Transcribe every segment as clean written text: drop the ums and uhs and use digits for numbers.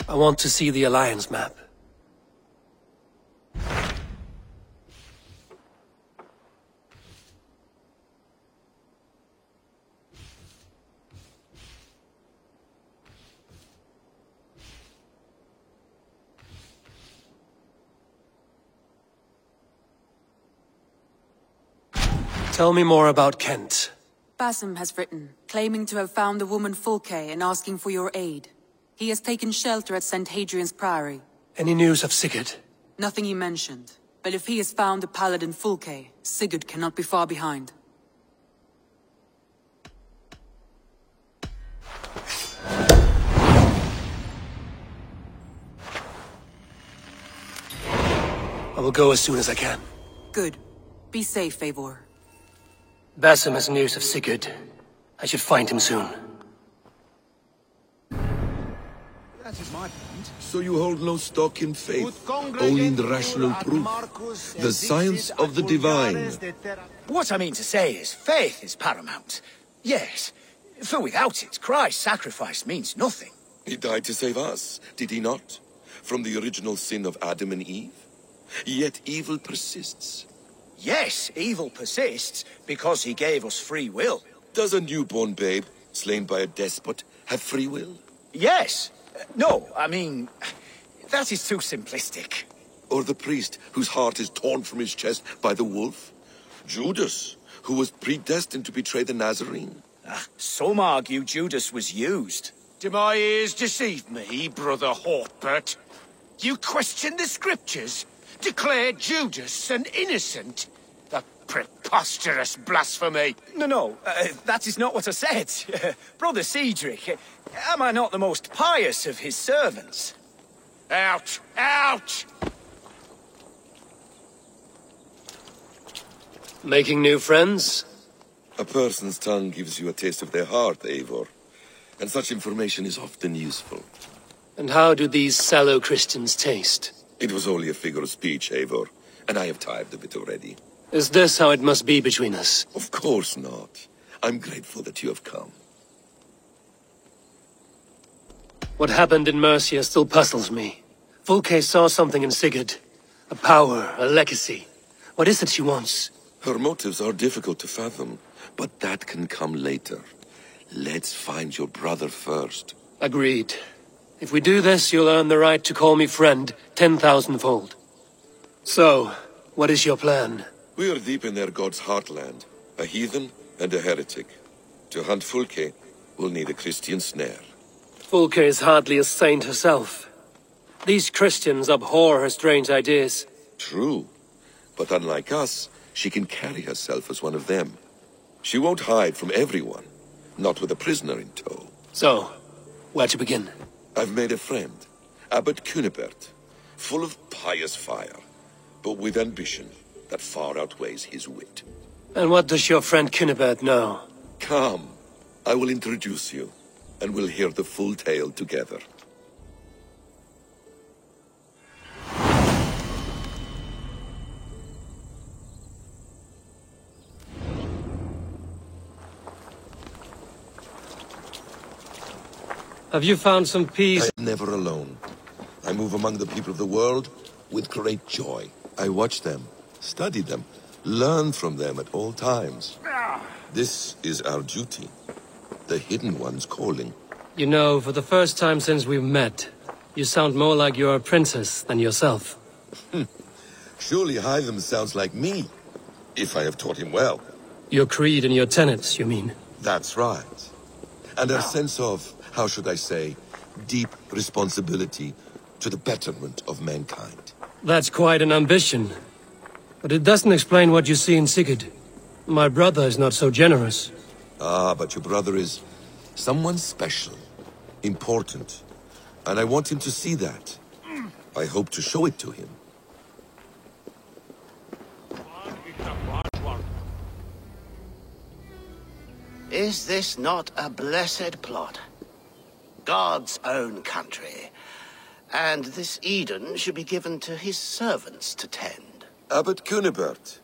I want to see the Alliance map. Tell me more about Kent. Basim has written, claiming to have found the woman Fulke and asking for your aid. He has taken shelter at St. Hadrian's Priory. Any news of Sigurd? Nothing he mentioned. But if he has found the paladin Fulke, Sigurd cannot be far behind. I will go as soon as I can. Good. Be safe, Eivor. Basim has news of Sigurd. I should find him soon. That is my point. So you hold no stock in faith, only in the rational proof, the science of the divine. What I mean to say is, faith is paramount. Yes, for without it, Christ's sacrifice means nothing. He died to save us, did he not? From the original sin of Adam and Eve? Yet evil persists. Yes, evil persists because he gave us free will. Does a newborn babe, slain by a despot, have free will? Yes. No, I mean, that is too simplistic. Or the priest whose heart is torn from his chest by the wolf? Judas, who was predestined to betray the Nazarene? Some argue Judas was used. Do my ears deceive me, Brother Hortbert? You question the scriptures? Declare Judas an innocent? A preposterous blasphemy! No, that is not what I said. Brother Cedric, am I not the most pious of his servants? Out! Out! Making new friends? A person's tongue gives you a taste of their heart, Eivor. And such information is often useful. And how do these sallow Christians taste? It was only a figure of speech, Eivor, and I have tired of it already. Is this how it must be between us? Of course not. I'm grateful that you have come. What happened in Mercia still puzzles me. Fulke saw something in Sigurd. A power, a legacy. What is it she wants? Her motives are difficult to fathom, but that can come later. Let's find your brother first. Agreed. If we do this, you'll earn the right to call me friend 10,000-fold. So, what is your plan? We are deep in their god's heartland, a heathen and a heretic. To hunt Fulke, we'll need a Christian snare. Fulke is hardly a saint herself. These Christians abhor her strange ideas. True, but unlike us, she can carry herself as one of them. She won't hide from everyone, not with a prisoner in tow. So, where to begin? I've made a friend, Abbot Cunibert, full of pious fire, but with ambition that far outweighs his wit. And what does your friend Cunibert know? Come, I will introduce you, and we'll hear the full tale together. Have you found some peace? I'm never alone. I move among the people of the world with great joy. I watch them, study them, learn from them at all times. This is our duty. The Hidden One's calling. You know, for the first time since we've met, you sound more like you're a princess than yourself. Surely Hytham sounds like me, if I have taught him well. Your creed and your tenets, you mean? That's right. And a sense of, how should I say, deep responsibility to the betterment of mankind. That's quite an ambition. But it doesn't explain what you see in Sigurd. My brother is not so generous. Ah, but your brother is someone special, important. And I want him to see that. I hope to show it to him. Is this not a blessed plot? God's own country. And this Eden should be given to his servants to tend. Abbot Cunibert.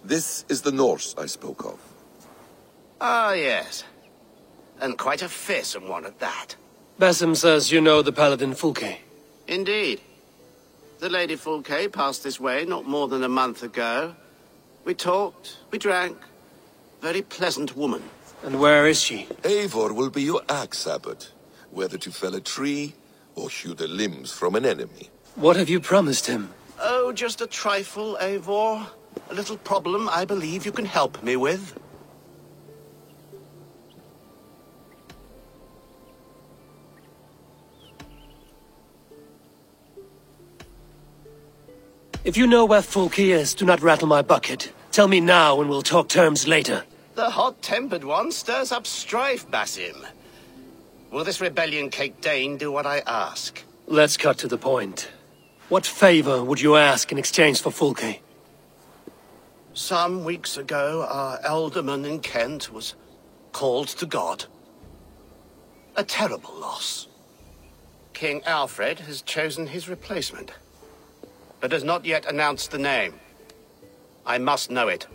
This is the Norse I spoke of. Ah, yes. And quite a fearsome one at that. Basim says you know the Paladin Fulke. Indeed. The Lady Fulke passed this way not more than a month ago. We talked, we drank. Very pleasant woman. And where is she? Eivor will be your axe abbot, whether to fell a tree or hew the limbs from an enemy. What have you promised him? Oh, just a trifle, Eivor. A little problem I believe you can help me with. If you know where Fulke is, do not rattle my bucket. Tell me now and we'll talk terms later. The hot-tempered one stirs up strife, Basim. Will this rebellion Cape Dane do what I ask? Let's cut to the point. What favor would you ask in exchange for Fulke? Some weeks ago, our alderman in Kent was called to God. A terrible loss. King Alfred has chosen his replacement, but has not yet announced the name. I must know it.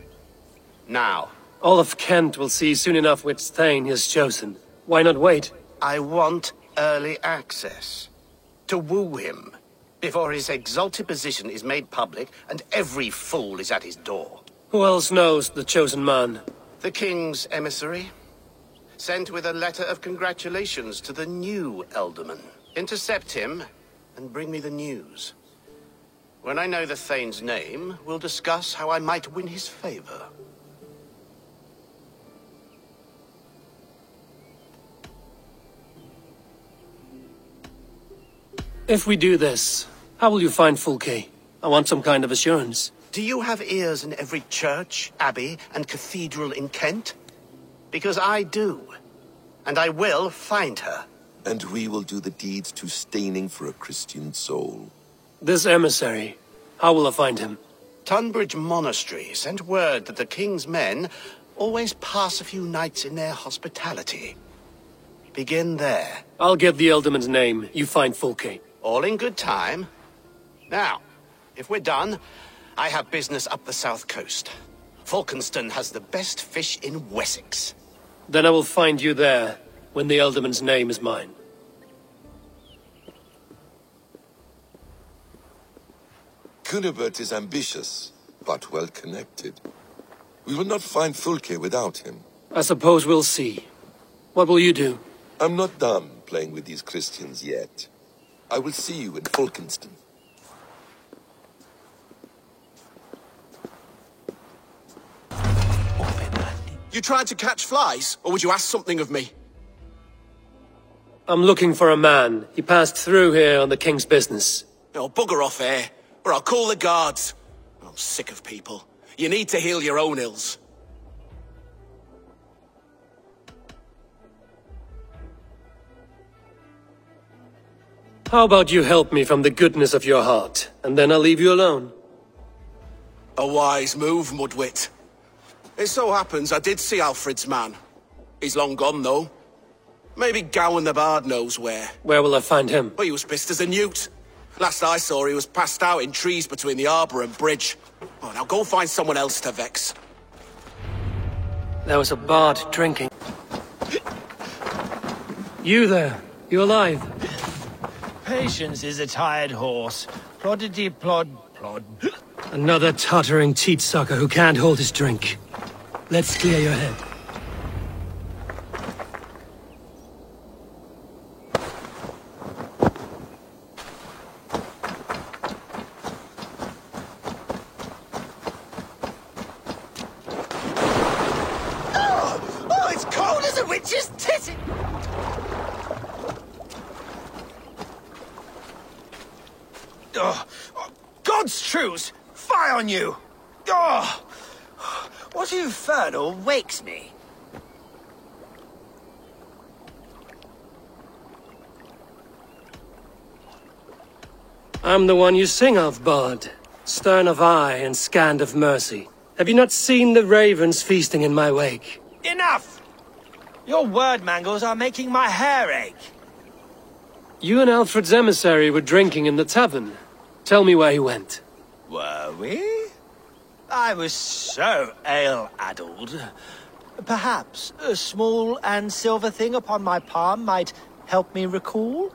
Now. All of Kent will see soon enough which Thane he has chosen. Why not wait? I want early access. To woo him, before his exalted position is made public and every fool is at his door. Who else knows the chosen man? The king's emissary, sent with a letter of congratulations to the new alderman. Intercept him and bring me the news. When I know the Thane's name, we'll discuss how I might win his favor. If we do this, how will you find Fulke? I want some kind of assurance. Do you have ears in every church, abbey, and cathedral in Kent? Because I do. And I will find her. And we will do the deeds to staining for a Christian soul. This emissary, how will I find him? Tunbridge Monastery sent word that the king's men always pass a few nights in their hospitality. Begin there. I'll get the Elderman's name. You find Fulke. All in good time. Now, if we're done, I have business up the south coast. Falkenston has the best fish in Wessex. Then I will find you there, when the Elderman's name is mine. Cunibert is ambitious, but well-connected. We will not find Fulke without him. I suppose we'll see. What will you do? I'm not done playing with these Christians yet. I will see you in Falkenston. You tried to catch flies, or would you ask something of me? I'm looking for a man. He passed through here on the king's business. Oh, bugger off here, or I'll call the guards. I'm sick of people. You need to heal your own ills. How about you help me from the goodness of your heart, and then I'll leave you alone? A wise move, Mudwit. It so happens I did see Alfred's man. He's long gone, though. Maybe Gowan the Bard knows where. Where will I find him? Well, he was pissed as a newt. Last I saw, he was passed out in trees between the harbour and bridge. Oh, now go find someone else to vex. There was a bard drinking. You there? You alive? Patience is a tired horse. Ploddity plod plod. Another tottering teat-sucker who can't hold his drink. Let's clear your head. Oh, it's cold as a witch's titty! Oh, God's truce! Fie on you! Oh, what infernal wakes me? I'm the one you sing of, Bard. Stern of eye and scant of mercy. Have you not seen the ravens feasting in my wake? Enough! Your word mangles are making my hair ache. You and Alfred's emissary were drinking in the tavern. Tell me where he went. Were we? I was so ale-addled. Perhaps a small and silver thing upon my palm might Help me recall?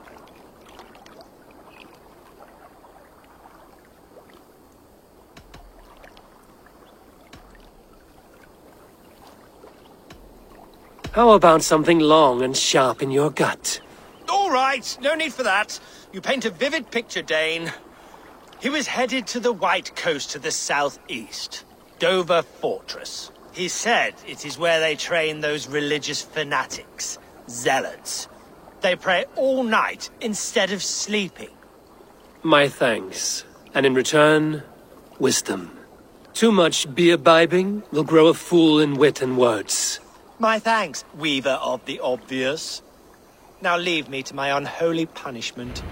How about something long and sharp in your gut? All right, no need for that. You paint a vivid picture, Dane. He was headed to the White Coast to the southeast, Dover Fortress. He said it is where they train those religious fanatics, zealots. They pray all night instead of sleeping. My thanks. And in return, wisdom. Too much beer-bibbing will grow a fool in wit and words. My thanks, Weaver of the Obvious. Now leave me to my unholy punishment.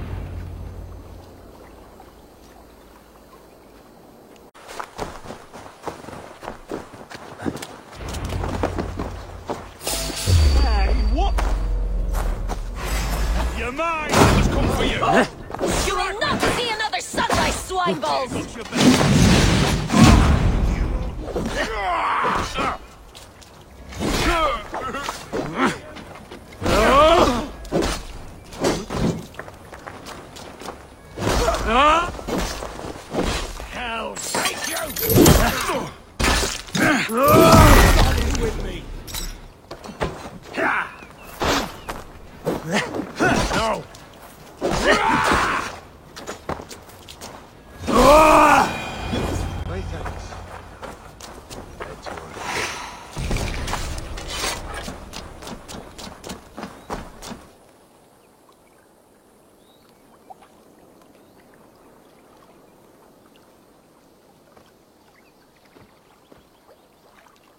Hey, what? You're mine! I must come for you! You will not see another sunrise, swine balls! What's your best? Hell take you! Starting with me. No. My thanks.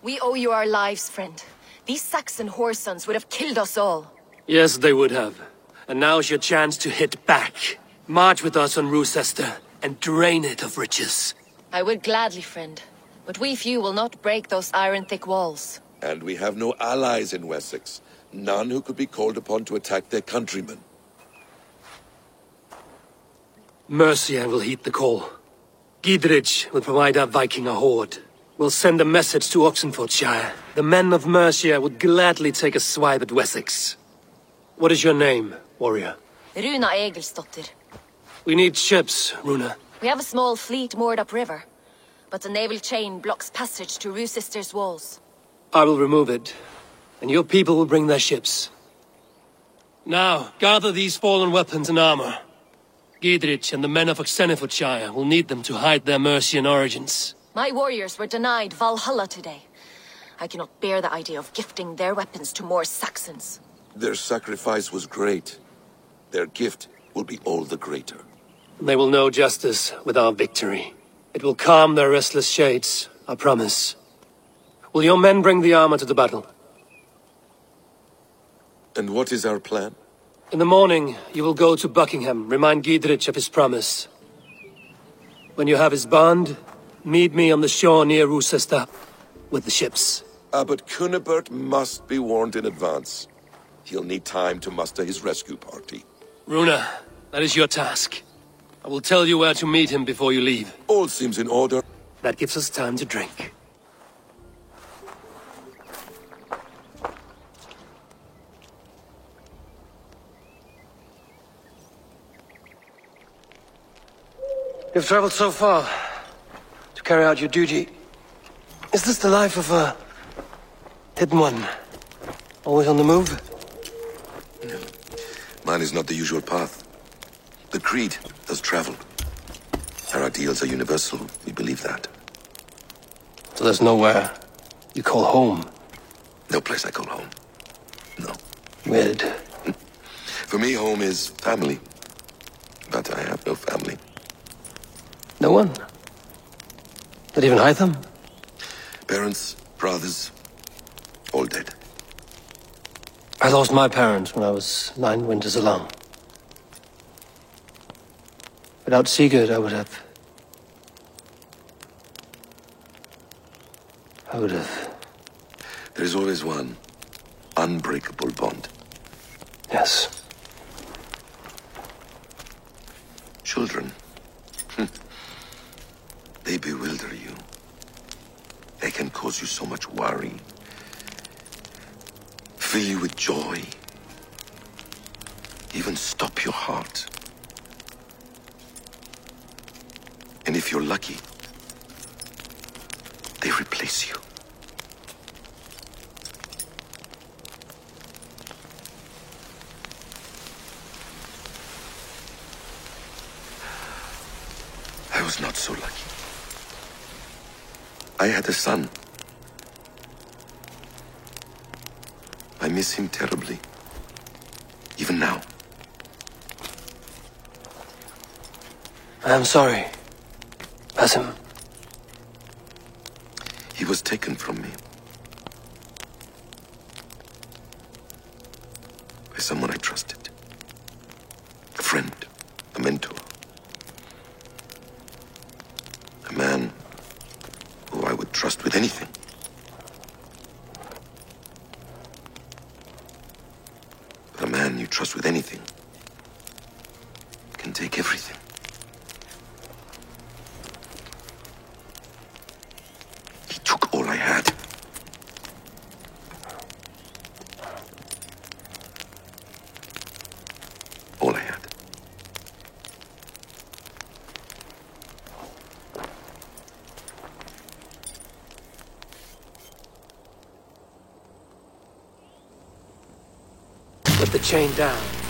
We owe you our lives, friend. These Saxon whoresons would have killed us all. Yes, they would have. And now's your chance to hit back. March with us on Rochester and drain it of riches. I would gladly, friend. But we few will not break those iron-thick walls. And we have no allies in Wessex. None who could be called upon to attack their countrymen. Mercia will heed the call. Gidrich will provide our Viking a horde. We'll send a message to Oxenfordshire. The men of Mercia would gladly take a swipe at Wessex. What is your name, warrior? Runa Egilsdotter. We need ships, Runa. We have a small fleet moored upriver, but the naval chain blocks passage to Rochester's walls. I will remove it, and your people will bring their ships. Now, gather these fallen weapons and armor. Gidrich and the men of Oxenfordshire will need them to hide their Mercian origins. My warriors were denied Valhalla today. I cannot bear the idea of gifting their weapons to more Saxons. Their sacrifice was great. Their gift will be all the greater. They will know justice with our victory. It will calm their restless shades, I promise. Will your men bring the armor to the battle? And what is our plan? In the morning, you will go to Buckingham, remind Gidrich of his promise. When you have his bond, meet me on the shore near Rochester with the ships. But Cunibert must be warned in advance. He'll need time to muster his rescue party. Runa, that is your task. I will tell you where to meet him before you leave. All seems in order. That gives us time to drink. You've traveled so far to carry out your duty. Is this the life of a hidden one? Always on the move? No. Mine is not the usual path. The Creed does travel. Our ideals are universal, we believe that. So there's nowhere you call home? No place I call home. No. Weird. For me, home is family. But I have no family. No one? Not even Hytham? Parents, brothers, all dead. I lost my parents when I was 9 winters alone. Without Sigurd, I would have... There is always one unbreakable bond. Yes. Children. They bewilder you. They can cause you so much worry. Fill you with joy. even stop your heart. And if you're lucky, they replace you. I was not so lucky. I had a son. I miss him terribly. Even now. I am sorry, Basim. He was taken from me. By someone I trusted. A friend, a mentor. A man who I would trust with anything. But a man you trust with anything can take everything. He took all I had. All I had. Put the chain down.